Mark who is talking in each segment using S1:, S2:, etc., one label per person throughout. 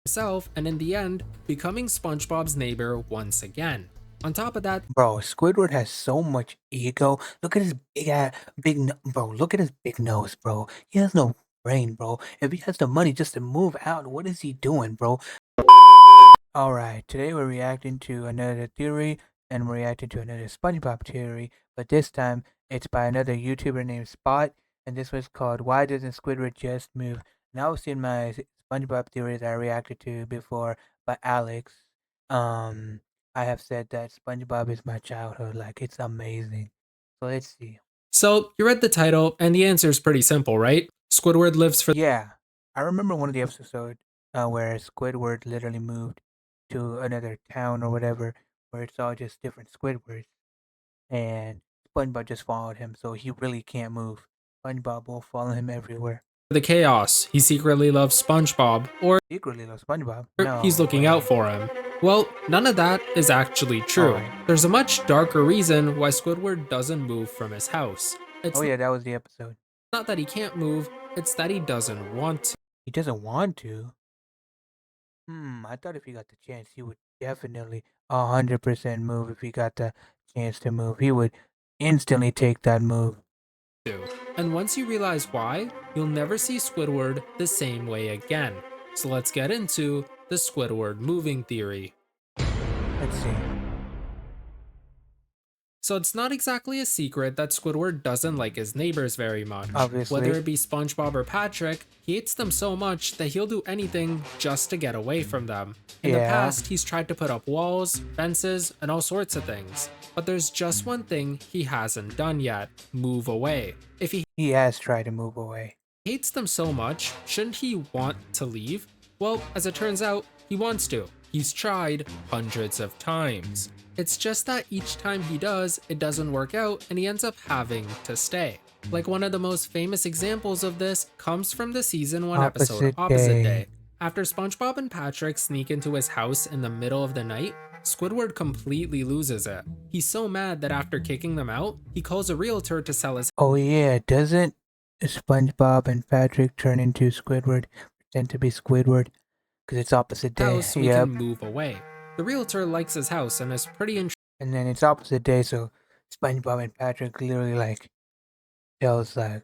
S1: himself, and in the end, becoming SpongeBob's neighbor once again. On top of that,
S2: Bro, Squidward has so much ego. Look at his bro. Look at his big nose, bro. He has no brain, bro. If he has the money just to move out, what is he doing, bro? Alright, today we're reacting to another theory, and we're reacting to another SpongeBob theory, but this time it's by another YouTuber named Spot, and this was called Why Doesn't Squidward Just Move? Now I've seen my SpongeBob theories I reacted to before by Alex. I have said that SpongeBob is my childhood, like it's amazing. So let's see.
S1: so you read the title, and the answer is pretty simple, right? Squidward lives for
S2: Yeah, I remember one of the episodes where Squidward literally moved to another town or whatever, where it's all just different Squidwards, and SpongeBob just followed him, so he really can't move. SpongeBob will follow him everywhere.
S1: the chaos. He secretly loves SpongeBob, or
S2: Secretly loves SpongeBob.
S1: he's
S2: No
S1: looking out
S2: way.
S1: for him. Well, none of that is actually
S2: All
S1: true.
S2: right.
S1: There's a much darker reason why Squidward doesn't move from his house. It's
S2: Oh yeah, that was the episode.
S1: not that he can't move, it's that he doesn't want to.
S2: He doesn't want to. I thought if he got the chance, he would definitely 100% move. If he got the chance to move, he would instantly take that move.
S1: And once you realize why, you'll never see Squidward the same way again. So let's get into the Squidward moving theory.
S2: Let's see.
S1: So it's not exactly a secret that Squidward doesn't like his neighbors very much.
S2: Obviously.
S1: Whether it be SpongeBob or Patrick, he hates them so much that he'll do anything just to get away from them. In the past, he's tried to put up walls, fences, and all sorts of things. But there's just one thing he hasn't done yet: move away. If he
S2: has tried to move away.
S1: hates them so much, shouldn't he want to leave? Well, as it turns out, he wants to. He's tried hundreds of times. It's just that each time he does, it doesn't work out and he ends up having to stay. Like one of the most famous examples of this comes from the season 1 episode Opposite Day. After SpongeBob and Patrick sneak into his house in the middle of the night, Squidward completely loses it. He's so mad that after kicking them out, he calls a realtor to sell his
S2: Oh yeah, doesn't SpongeBob and Patrick turn into Squidward, pretend to be Squidward? Because it's opposite day.
S1: house so he can move away. The realtor likes his house and is pretty interested.
S2: And then it's opposite day, so SpongeBob and Patrick literally like tells like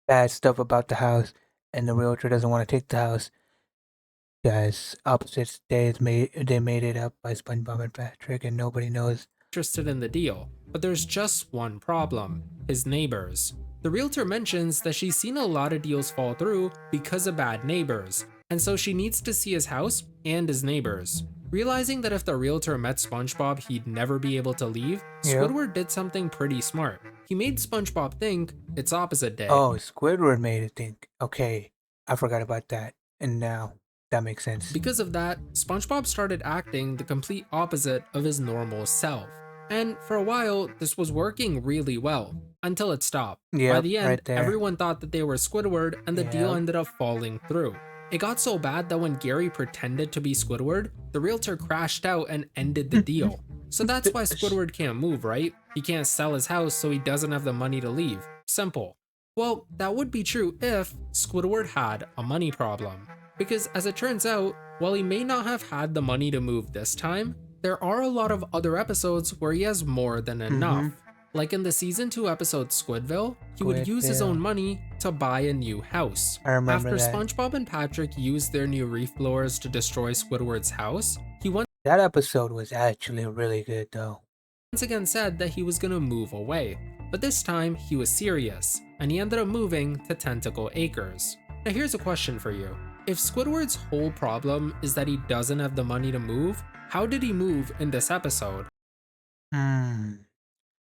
S2: bad stuff about the house, and the realtor doesn't want to take the house. Guys, opposite day they made it up by SpongeBob and Patrick, and nobody knows.
S1: Interested in the deal, but there's just one problem: his neighbors. The realtor mentions that she's seen a lot of deals fall through because of bad neighbors, and so she needs to see his house and his neighbors. Realizing that if the realtor met SpongeBob, he'd never be able to leave, Squidward did something pretty smart. He made SpongeBob think it's opposite day.
S2: Oh, Squidward made it think. Okay, I forgot about that, and now that makes sense.
S1: Because of that, SpongeBob started acting the complete opposite of his normal self. And for a while, this was working really well, until it stopped. By the end, everyone thought that they were Squidward, and the deal ended up falling through. It got so bad that when Gary pretended to be Squidward, the realtor crashed out and ended the deal. So that's why Squidward can't move, right? He can't sell his house, so he doesn't have the money to leave. Simple. Well, that would be true if Squidward had a money problem. Because as it turns out, while he may not have had the money to move this time, there are a lot of other episodes where he has more than enough. Like in the season 2 episode Squidville, he would use his own money to buy a new house. After SpongeBob and Patrick used their new reef blowers to destroy Squidward's house, he once
S2: That episode was actually really good though.
S1: Once again said that he was gonna move away, but this time he was serious, and he ended up moving to Tentacle Acres. Now here's a question for you. If Squidward's whole problem is that he doesn't have the money to move, how did he move in this episode?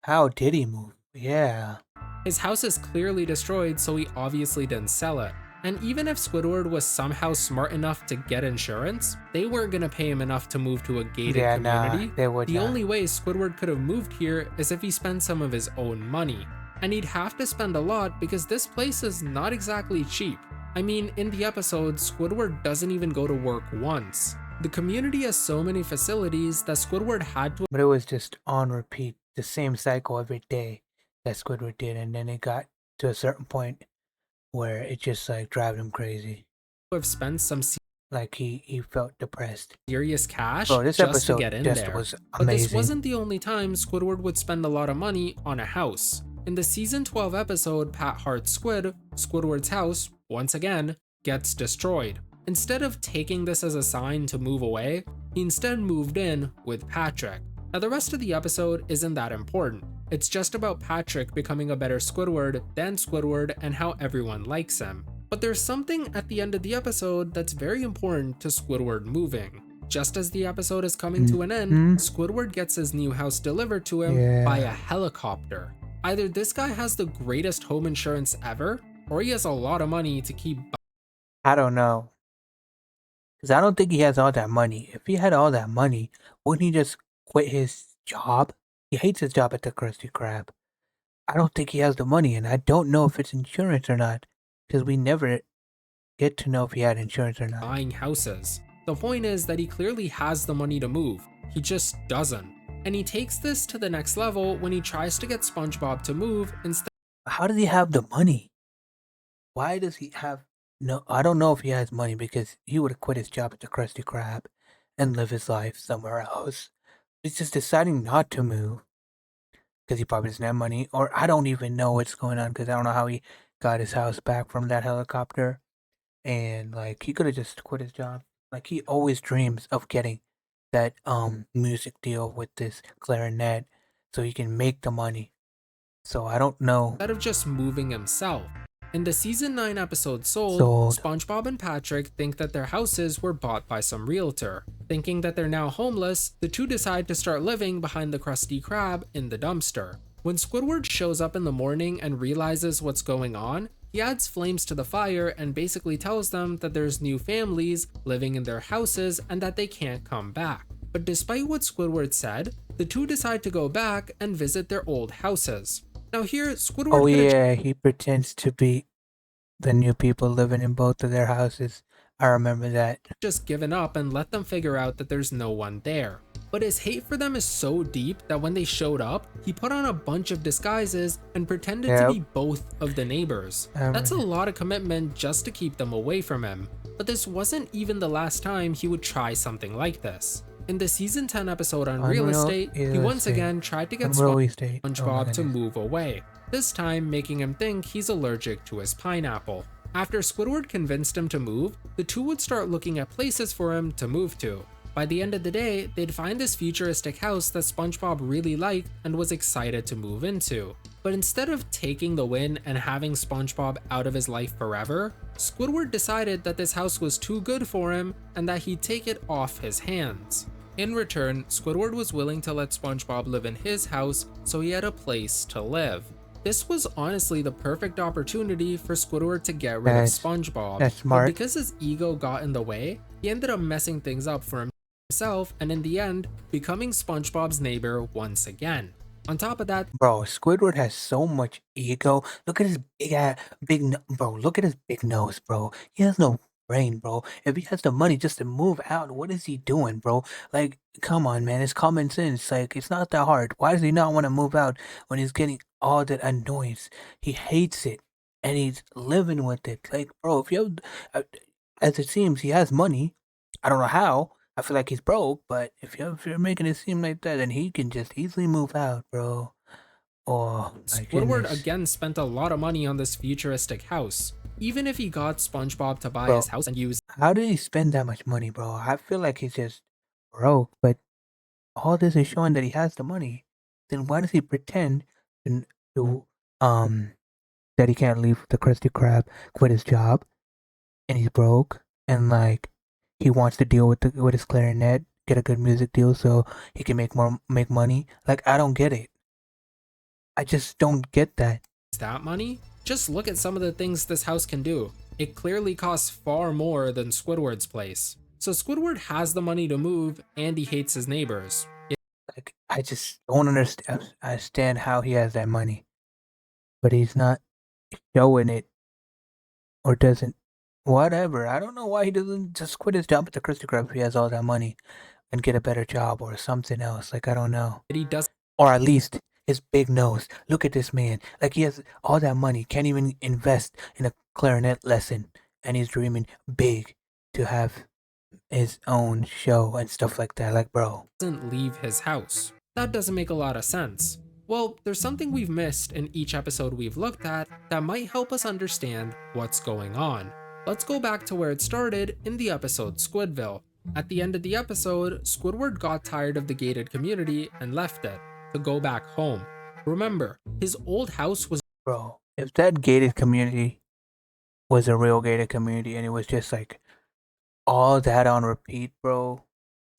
S2: How did he move? Yeah.
S1: His house is clearly destroyed, so he obviously didn't sell it. And even if Squidward was somehow smart enough to get insurance, they weren't gonna pay him enough to move to a gated community. The only way Squidward could have moved here is if he spent some of his own money. And he'd have to spend a lot because this place is not exactly cheap. I mean, in the episode, Squidward doesn't even go to work once. The community has so many facilities that Squidward had to—
S2: But it was just on repeat, the same cycle every day that Squidward did, and then it got to a certain point where it just like drove him crazy.
S1: have spent some
S2: like he felt depressed.
S1: Serious cash
S2: Bro, this
S1: just to
S2: episode
S1: get in
S2: just
S1: there.
S2: was
S1: But this
S2: amazing.
S1: wasn't the only time Squidward would spend a lot of money on a house. In the season 12 episode Pat Hart's Squid, Squidward's house, once again, gets destroyed. Instead of taking this as a sign to move away, he instead moved in with Patrick. Now the rest of the episode isn't that important. It's just about Patrick becoming a better Squidward than Squidward and how everyone likes him. But there's something at the end of the episode that's very important to Squidward moving. Just as the episode is coming to an end, Squidward gets his new house delivered to him by a helicopter. Either this guy has the greatest home insurance ever, or he has a lot of money to keep.
S2: I don't know. Because I don't think he has all that money. If he had all that money, wouldn't he just quit his job? He hates his job at the Krusty Krab. I don't think he has the money, and I don't know if it's insurance or not. Because we never get to know if he had insurance or not.
S1: Buying houses. The point is that he clearly has the money to move, he just doesn't. And he takes this to the next level when he tries to get SpongeBob to move instead.
S2: How does he have the money? Why does he have... No, I don't know if he has money because he would have quit his job at the Krusty Krab and live his life somewhere else. He's just deciding not to move because he probably doesn't have money, or I don't even know what's going on because I don't know how he got his house back from that helicopter. And like he could have just quit his job. Like he always dreams of getting that music deal with this clarinet so he can make the money. So I don't know.
S1: Instead of just moving himself. In the season 9 episode Sold, SpongeBob and Patrick think that their houses were bought by some realtor. Thinking that they're now homeless, the two decide to start living behind the Krusty Krab in the dumpster. When Squidward shows up in the morning and realizes what's going on, he adds flames to the fire and basically tells them that there's new families living in their houses and that they can't come back. But despite what Squidward said, the two decide to go back and visit their old houses. Now here, Squidward.
S2: Oh yeah, he pretends to be the new people living in both of their houses. I remember that.
S1: Just given up and let them figure out that there's no one there. But his hate for them is so deep that when they showed up, he put on a bunch of disguises and pretended to be both of the neighbors. That's a lot of commitment just to keep them away from him. But this wasn't even the last time he would try something like this. In the season 10 episode on real estate, he once again tried to get SpongeBob to move away, this time making him think he's allergic to his pineapple. After Squidward convinced him to move, the two would start looking at places for him to move to. By the end of the day, they'd find this futuristic house that SpongeBob really liked and was excited to move into. But instead of taking the win and having SpongeBob out of his life forever, Squidward decided that this house was too good for him and that he'd take it off his hands. In return, Squidward was willing to let SpongeBob live in his house so he had a place to live. This was honestly the perfect opportunity for Squidward to get rid of SpongeBob.
S2: That's smart.
S1: But because his ego got in the way, he ended up messing things up for himself and in the end, becoming SpongeBob's neighbor once again. On top of that,
S2: bro, Squidward has so much ego. Look at his look at his big nose, bro. He has no brain, bro. If he has the money just to move out, what is he doing, bro? Like, come on, man. It's common sense. Like, it's not that hard. Why does he not want to move out when he's getting all that annoyance? He hates it, and he's living with it. Like, bro, if you have, as it seems, he has money. I don't know how. I feel like he's broke, but if you're making it seem like that, then he can just easily move out, bro. Oh,
S1: Squidward again spent a lot of money on this futuristic house. Even if he got SpongeBob to buy his house and use...
S2: How did he spend that much money, bro? I feel like he's just broke, but all this is showing that he has the money. Then why does he pretend to that he can't leave the Krusty Krab, quit his job, and he's broke, and like he wants to deal with his clarinet, get a good music deal so he can make money? Like, I don't get it. I just don't get that.
S1: That money? Just look at some of the things this house can do. It clearly costs far more than Squidward's place. So Squidward has the money to move and he hates his neighbors.
S2: Like, I just don't understand how he has that money. But he's not showing it. Or doesn't. Whatever. I don't know why he doesn't just quit his job at the Krusty Krab if he has all that money and get a better job or something else. Like, I don't know.
S1: He does.
S2: Or at least his big nose. Look at this man. Like, he has all that money. Can't even invest in a clarinet lesson. And he's dreaming big to have his own show and stuff like that. Like, bro.
S1: Doesn't leave his house. That doesn't make a lot of sense. Well, there's something we've missed in each episode we've looked at that might help us understand what's going on. Let's go back to where it started in the episode Squidville. At the end of the episode, Squidward got tired of the gated community and left it to go back home. Remember, his old house was—
S2: Bro, if that gated community was a real gated community and it was just like all that on repeat, bro,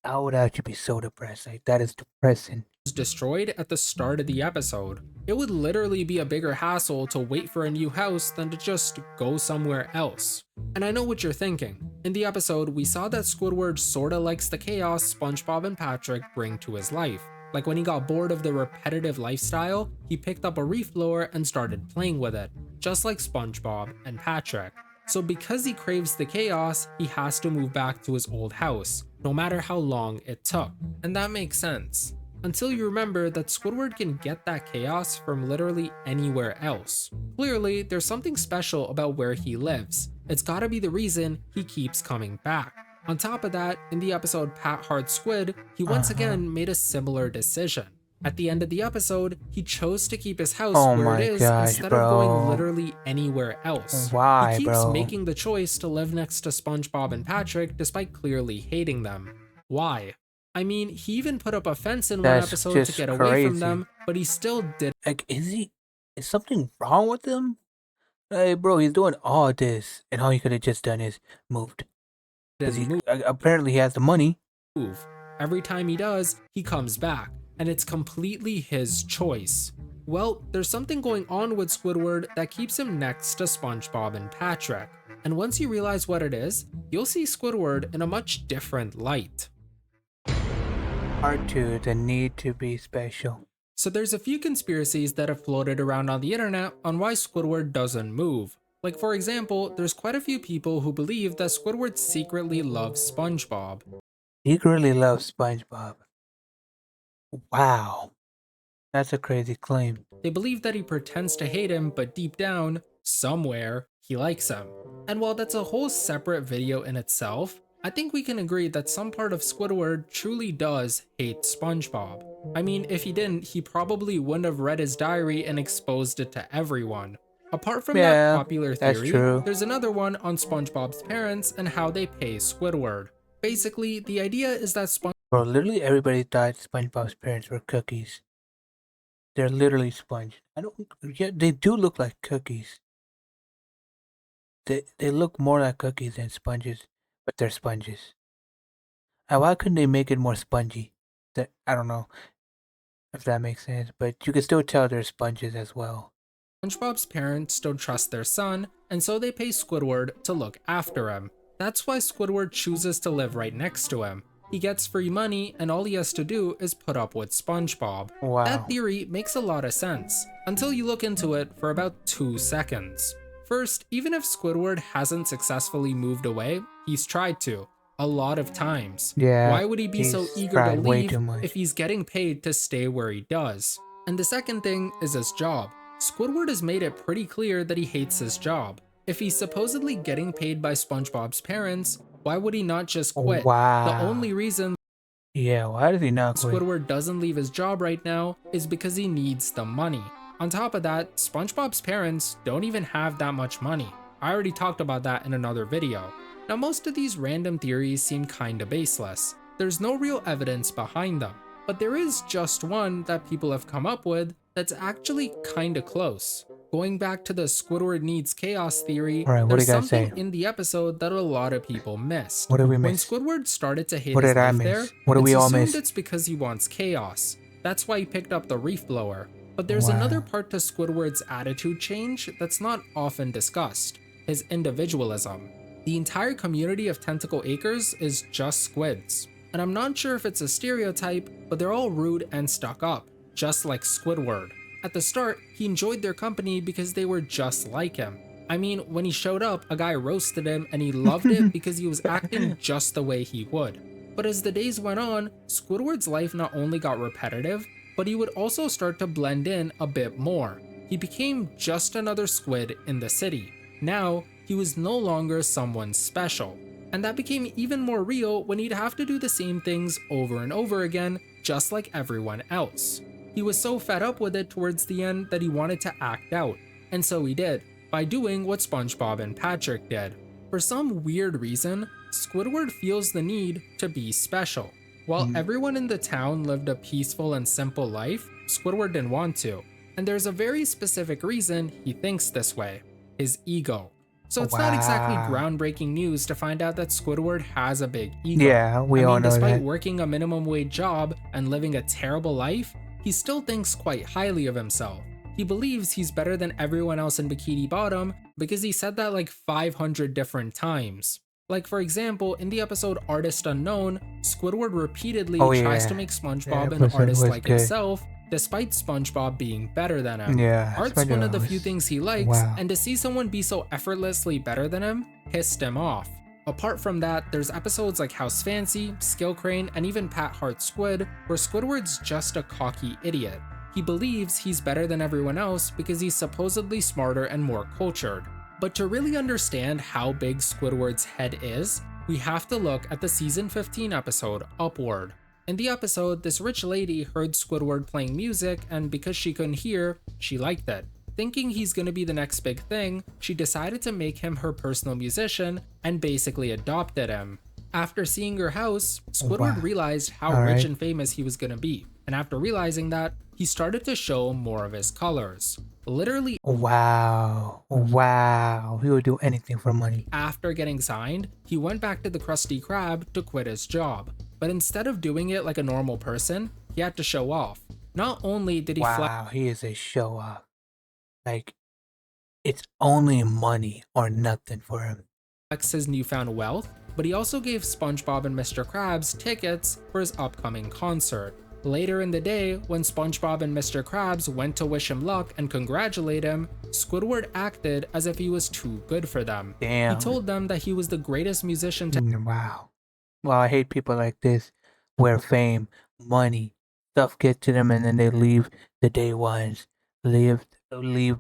S2: I would actually be so depressed. Like, that is depressing.
S1: destroyed at the start of the episode. It would literally be a bigger hassle to wait for a new house than to just go somewhere else. And I know what you're thinking. In the episode, we saw that Squidward sorta likes the chaos SpongeBob and Patrick bring to his life. Like when he got bored of the repetitive lifestyle, he picked up a reef blower and started playing with it, just like SpongeBob and Patrick. So because he craves the chaos, he has to move back to his old house, no matter how long it took. And that makes sense. Until you remember that Squidward can get that chaos from literally anywhere else. Clearly, there's something special about where he lives. It's gotta be the reason he keeps coming back. On top of that, in the episode Pat Hard Squid, he once again made a similar decision. At the end of the episode, he chose to keep his house where it is instead of going literally anywhere else.
S2: Why,
S1: he keeps
S2: bro?
S1: making the choice to live next to SpongeBob and Patrick despite clearly hating them. Why? I mean, he even put up a fence in one episode to get away from them, but he still did.
S2: Like, is something wrong with him? Hey, bro, he's doing all this, and all he could have just done is moved. Because apparently he has the money.
S1: Every time he does, he comes back, and it's completely his choice. Well, there's something going on with Squidward that keeps him next to SpongeBob and Patrick. And once you realize what it is, you'll see Squidward in a much different light.
S2: Part 2, the need to be special.
S1: So there's a few conspiracies that have floated around on the internet on why Squidward doesn't move. Like for example, there's quite a few people who believe that Squidward secretly loves SpongeBob.
S2: Secretly loves SpongeBob. Wow. That's a crazy claim.
S1: They believe that he pretends to hate him, but deep down, somewhere, he likes him. And while that's a whole separate video in itself, I think we can agree that some part of Squidward truly does hate SpongeBob. I mean, if he didn't, he probably wouldn't have read his diary and exposed it to everyone. Apart from that popular theory, there's another one on SpongeBob's parents and how they pay Squidward. Basically, the idea is that
S2: Bro, literally everybody thought SpongeBob's parents were cookies. They're literally sponge. Yeah, they do look like cookies. They look more like cookies than sponges. But they're sponges. Why couldn't they make it more spongy? I don't know if that makes sense, but you can still tell they're sponges as well.
S1: SpongeBob's parents don't trust their son, and so they pay Squidward to look after him. That's why Squidward chooses to live right next to him. He gets free money, and all he has to do is put up with SpongeBob.
S2: Wow.
S1: That theory makes a lot of sense, until you look into it for about 2 seconds. First, even if Squidward hasn't successfully moved away, he's tried to, a lot of times.
S2: Yeah,
S1: why would he be so eager to leave if he's getting paid to stay where he does? And the second thing is his job. Squidward has made it pretty clear that he hates his job. If he's supposedly getting paid by SpongeBob's parents, why would he not just quit?
S2: Wow.
S1: The only reason
S2: why does he not quit?
S1: Squidward doesn't leave his job right now is because he needs the money. On top of that, SpongeBob's parents don't even have that much money. I already talked about that in another video. Now most of these random theories seem kinda baseless. There's no real evidence behind them, but there is just one that people have come up with that's actually kinda close. Going back to the Squidward needs chaos theory, there's something in the episode that a lot of people missed.
S2: What did we miss?
S1: When Squidward started to hate his life there,
S2: what did we all miss?
S1: It's because he wants chaos. That's why he picked up the reef blower. But there's another part to Squidward's attitude change that's not often discussed, his individualism. The entire community of Tentacle Acres is just squids. And I'm not sure if it's a stereotype, but they're all rude and stuck up, just like Squidward. At the start, he enjoyed their company because they were just like him. I mean, when he showed up, a guy roasted him and he loved it because he was acting just the way he would. But as the days went on, Squidward's life not only got repetitive, but he would also start to blend in a bit more. He became just another squid in the city. Now, he was no longer someone special. And that became even more real when he'd have to do the same things over and over again, just like everyone else. He was so fed up with it towards the end that he wanted to act out, and so he did, by doing what SpongeBob and Patrick did. For some weird reason, Squidward feels the need to be special. While everyone in the town lived a peaceful and simple life, Squidward didn't want to. And there's a very specific reason he thinks this way: his ego. So it's not exactly groundbreaking news to find out that Squidward has a big ego.
S2: Yeah, we all know that.
S1: Despite working a minimum wage job and living a terrible life, he still thinks quite highly of himself. He believes he's better than everyone else in Bikini Bottom because he said that like 500 different times. Like for example, in the episode Artist Unknown, Squidward repeatedly tries to make SpongeBob an artist like himself, despite SpongeBob being better than him. Art's one of the few things he likes, and to see someone be so effortlessly better than him pissed him off. Apart from that, there's episodes like House Fancy, Skill Crane, and even Pat Heart Squid, where Squidward's just a cocky idiot. He believes he's better than everyone else because he's supposedly smarter and more cultured. But to really understand how big Squidward's head is, we have to look at the season 15 episode, Upward. In the episode, this rich lady heard Squidward playing music, and because she couldn't hear, she liked it. Thinking he's gonna be the next big thing, she decided to make him her personal musician and basically adopted him. After seeing her house, Squidward realized how rich and famous he was gonna be, and after realizing that, he started to show more of his colors. Literally,
S2: he would do anything for money.
S1: After getting signed, he went back to the Krusty Krab to quit his job. But instead of doing it like a normal person, he had to show off. Not only did he
S2: he is a show off. Like, it's only money or nothing for him.
S1: Flex his newfound wealth, but he also gave SpongeBob and Mr. Krabs tickets for his upcoming concert. Later in the day, when SpongeBob and Mr. Krabs went to wish him luck and congratulate him, Squidward acted as if he was too good for them.
S2: Damn.
S1: He told them that he was the greatest musician to
S2: Wow, I hate people like this, where fame, money, stuff get to them and then they leave the day ones, leave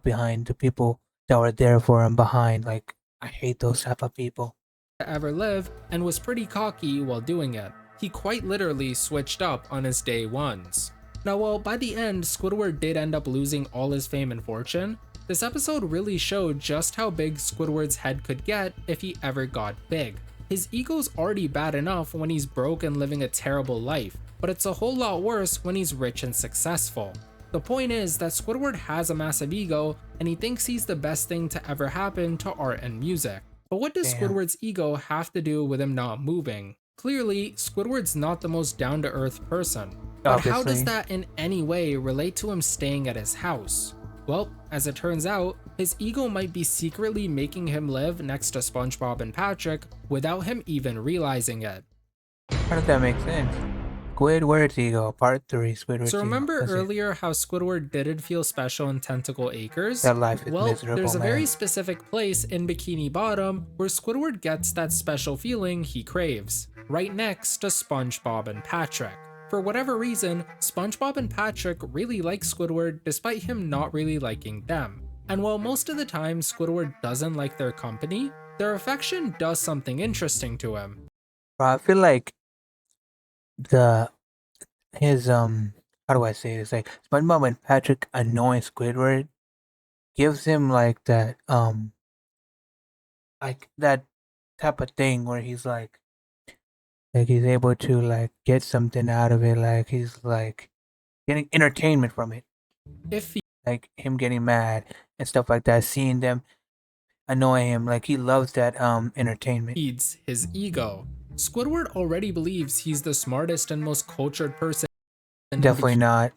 S2: behind the people that were there for them behind. Like, I hate those type of people.
S1: Ever live, and was pretty cocky while doing it. He quite literally switched up on his day ones. Now while by the end Squidward did end up losing all his fame and fortune, this episode really showed just how big Squidward's head could get if he ever got big. His ego's already bad enough when he's broke and living a terrible life, but it's a whole lot worse when he's rich and successful. The point is that Squidward has a massive ego and he thinks he's the best thing to ever happen to art and music. But what does Squidward's ego have to do with him not moving? Clearly, Squidward's not the most down-to-earth person. But how does that in any way relate to him staying at his house? Well, as it turns out, his ego might be secretly making him live next to SpongeBob and Patrick without him even realizing it.
S2: How does that make sense? Squidward's ego, part 3, Squidward's
S1: So remember
S2: ego.
S1: earlier how Squidward didn't feel special in Tentacle Acres?
S2: That life is miserable,
S1: there's a
S2: man.
S1: very specific place in Bikini Bottom where Squidward gets that special feeling he craves, right next to SpongeBob and Patrick. For whatever reason, SpongeBob and Patrick really like Squidward despite him not really liking them. And while most of the time Squidward doesn't like their company, their affection does something interesting to him.
S2: I feel like his how do I say this? Like, SpongeBob and Patrick annoying Squidward gives him like that type of thing where he's like he's able to like get something out of it, like he's like getting entertainment from it. Like him getting mad and stuff like that, seeing them annoy him, like he loves that entertainment.
S1: Feeds his ego. Squidward already believes he's the smartest and most cultured person in
S2: Definitely not.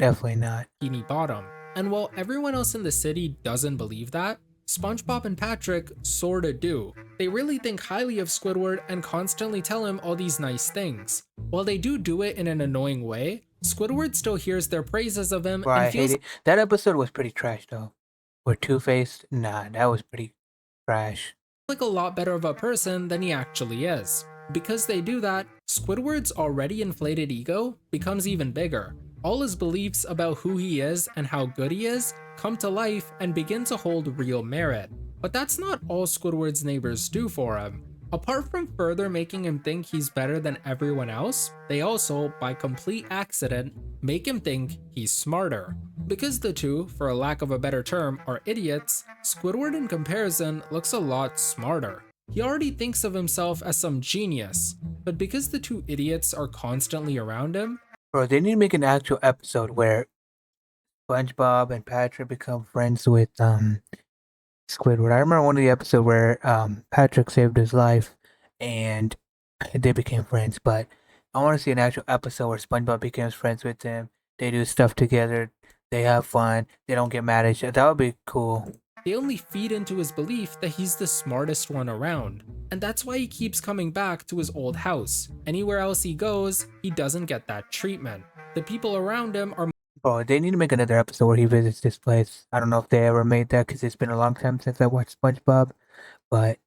S1: Bikini Bottom. And while everyone else in the city doesn't believe that, SpongeBob and Patrick sorta do. They really think highly of Squidward and constantly tell him all these nice things. While they do it in an annoying way, Squidward still hears their praises of him and feels
S2: that episode was pretty trash though. Where Two-Faced, that was pretty trash.
S1: Like a lot better of a person than he actually is. Because they do that, Squidward's already inflated ego becomes even bigger. All his beliefs about who he is and how good he is come to life and begin to hold real merit. But that's not all Squidward's neighbors do for him. Apart from further making him think he's better than everyone else, they also, by complete accident, make him think he's smarter. Because the two, for a lack of a better term, are idiots, Squidward in comparison looks a lot smarter. He already thinks of himself as some genius, but because the two idiots are constantly around him,
S2: bro, they need to make an actual episode where SpongeBob and Patrick become friends with Squidward. I remember one of the episodes where Patrick saved his life and they became friends, but I want to see an actual episode where SpongeBob becomes friends with him. They do stuff together, they have fun, they don't get mad at each other. That would be cool.
S1: They only feed into his belief that he's the smartest one around, and that's why he keeps coming back to his old house. Anywhere else he goes, he doesn't get that treatment. The people around him are
S2: Bro, they need to make another episode where he visits this place. I don't know if they ever made that because it's been a long time since I watched SpongeBob, but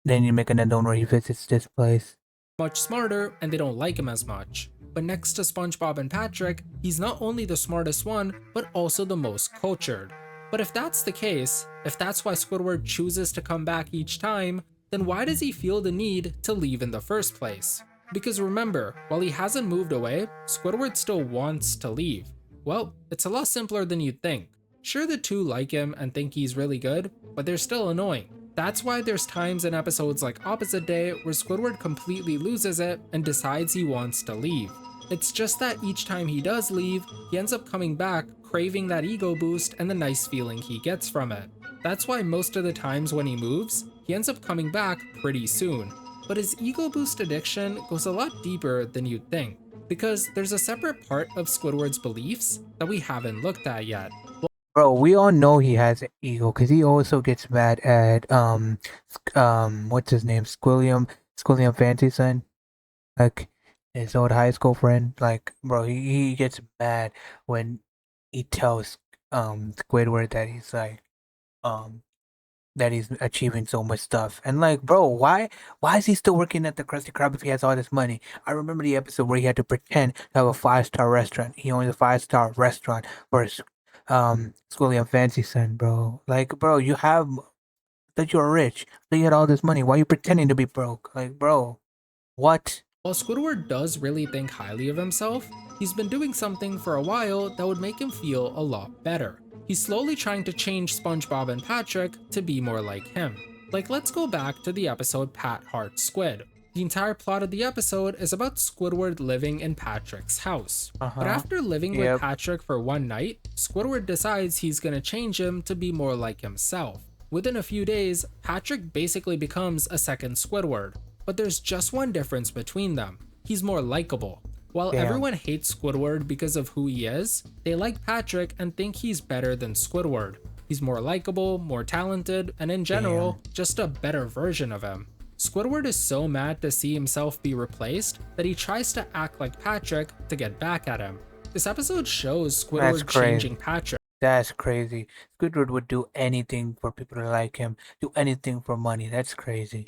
S2: they need to make another one where he visits this place.
S1: much smarter and they don't like him as much. But next to SpongeBob and Patrick, he's not only the smartest one, but also the most cultured. But if that's the case, if that's why Squidward chooses to come back each time, then why does he feel the need to leave in the first place? Because remember, while he hasn't moved away, Squidward still wants to leave. Well, it's a lot simpler than you'd think. Sure, the two like him and think he's really good, but they're still annoying. That's why there's times in episodes like Opposite Day where Squidward completely loses it and decides he wants to leave. It's just that each time he does leave, he ends up coming back craving that ego boost and the nice feeling he gets from it. That's why most of the times when he moves, he ends up coming back pretty soon. But his ego boost addiction goes a lot deeper than you'd think, because there's a separate part of Squidward's beliefs that we haven't looked at yet.
S2: Bro, we all know he has an ego because he also gets mad at what's his name, Squilliam Fancy Son, like his old high school friend. Like, bro, he gets mad when he tells Squidward that he's like that he's achieving so much stuff. And like, bro, why is he still working at the Krusty Krab if he has all this money? I remember the episode where he had to pretend to have a 5-star restaurant. He owns a 5-star restaurant for his Squilliam Fancy Son, bro. Like, bro, you have that you're rich, that you had all this money. Why are you pretending to be broke? Like, bro, what?
S1: While Squidward does really think highly of himself, he's been doing something for a while that would make him feel a lot better. He's slowly trying to change SpongeBob and Patrick to be more like him. Like, let's go back to the episode Pat Heart Squid. The entire plot of the episode is about Squidward living in Patrick's house. But after living with Patrick for one night, Squidward decides he's gonna change him to be more like himself. Within a few days, Patrick basically becomes a second Squidward. But there's just one difference between them. He's more likable. While everyone hates Squidward because of who he is, they like Patrick and think he's better than Squidward. He's more likable, more talented, and in general, just a better version of him. Squidward is so mad to see himself be replaced that he tries to act like Patrick to get back at him. This episode shows Squidward changing Patrick.
S2: That's crazy. Squidward would do anything for people to like him, do anything for money. That's crazy.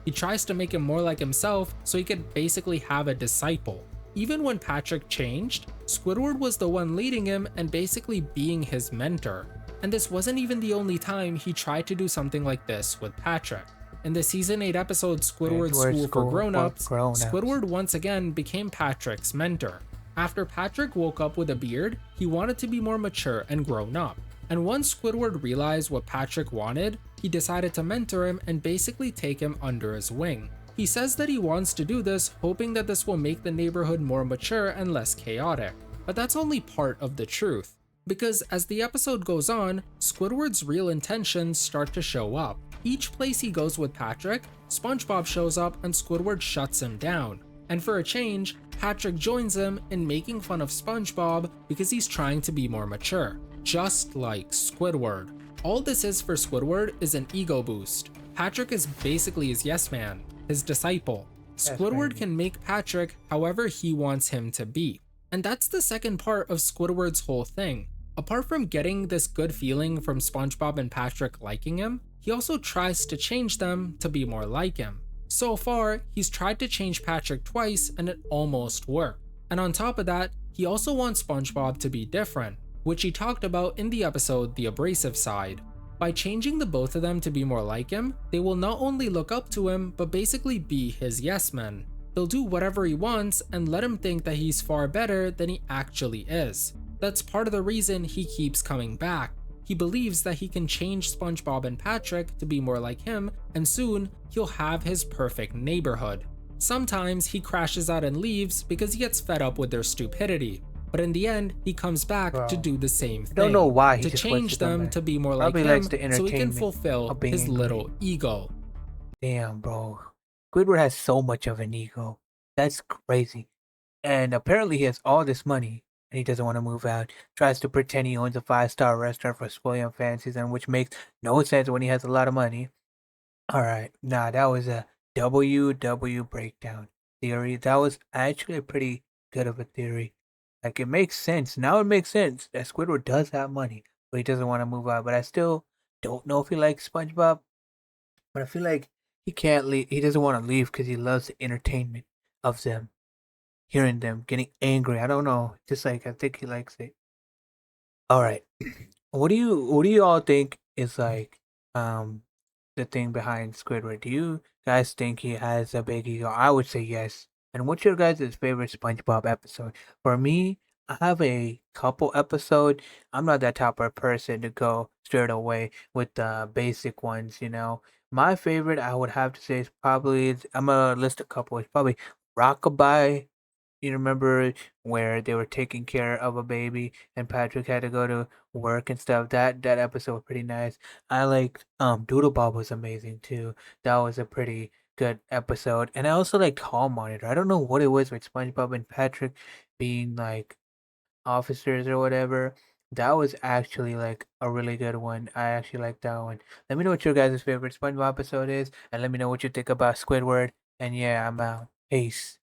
S1: He tries to make him more like himself so he could basically have a disciple. Even when Patrick changed, Squidward was the one leading him and basically being his mentor. And this wasn't even the only time he tried to do something like this with Patrick. In the season 8 episode Squidward's School for Grown-Ups, Squidward once again became Patrick's mentor. After Patrick woke up with a beard, he wanted to be more mature and grown up. And once Squidward realized what Patrick wanted, he decided to mentor him and basically take him under his wing. He says that he wants to do this hoping that this will make the neighborhood more mature and less chaotic. But that's only part of the truth. Because as the episode goes on, Squidward's real intentions start to show up. Each place he goes with Patrick, SpongeBob shows up and Squidward shuts him down. And for a change, Patrick joins him in making fun of SpongeBob because he's trying to be more mature, just like Squidward. All this is for Squidward is an ego boost. Patrick is basically his yes man, his disciple. Squidward can make Patrick however he wants him to be. And that's the second part of Squidward's whole thing. Apart from getting this good feeling from SpongeBob and Patrick liking him, he also tries to change them to be more like him. So far, he's tried to change Patrick twice and it almost worked. And on top of that, he also wants SpongeBob to be different, which he talked about in the episode The Abrasive Side. By changing the both of them to be more like him, they will not only look up to him, but basically be his yes men. They'll do whatever he wants and let him think that he's far better than he actually is. That's part of the reason he keeps coming back. He believes that he can change SpongeBob and Patrick to be more like him, and soon he'll have his perfect neighborhood. Sometimes he crashes out and leaves because he gets fed up with their stupidity, but in the end, he comes back to do the same thing.
S2: I don't know why he
S1: to
S2: just
S1: change them to be more like
S2: Probably
S1: him,
S2: likes the
S1: so he can
S2: entertainment
S1: fulfill
S2: of being
S1: his
S2: angry.
S1: little ego.
S2: Damn, bro. Squidward has so much of an ego. That's crazy. And apparently he has all this money and he doesn't want to move out. Tries to pretend he owns a 5-star restaurant for spoiling fancies, and which makes no sense when he has a lot of money. Alright, nah, that was a WW breakdown theory. That was actually a pretty good of a theory. Like, it makes sense. Now it makes sense that Squidward does have money, but he doesn't want to move out. But I still don't know if he likes SpongeBob. But I feel like he can't leave. He doesn't want to leave because he loves the entertainment of them, hearing them getting angry. I don't know. Just like, I think he likes it. All right. What do you all think is like the thing behind Squidward? Do you guys think he has a big ego? I would say yes. And what's your guys' favorite SpongeBob episode? For me, I have a couple episode. I'm not that type of person to go straight away with the basic ones, you know. My favorite, I would have to say, is probably, I'm gonna list a couple. It's probably Rockabye. You remember where they were taking care of a baby and Patrick had to go to work and stuff? That episode was pretty nice. I liked Doodle Bob was amazing too. That was a pretty good episode. And I also liked Hall Monitor. I don't know what it was with SpongeBob and Patrick being like officers or whatever. That was actually like a really good one. I actually like that one. Let me know what your guys' favorite SpongeBob episode is, and let me know what you think about Squidward. And yeah, I'm out. Peace.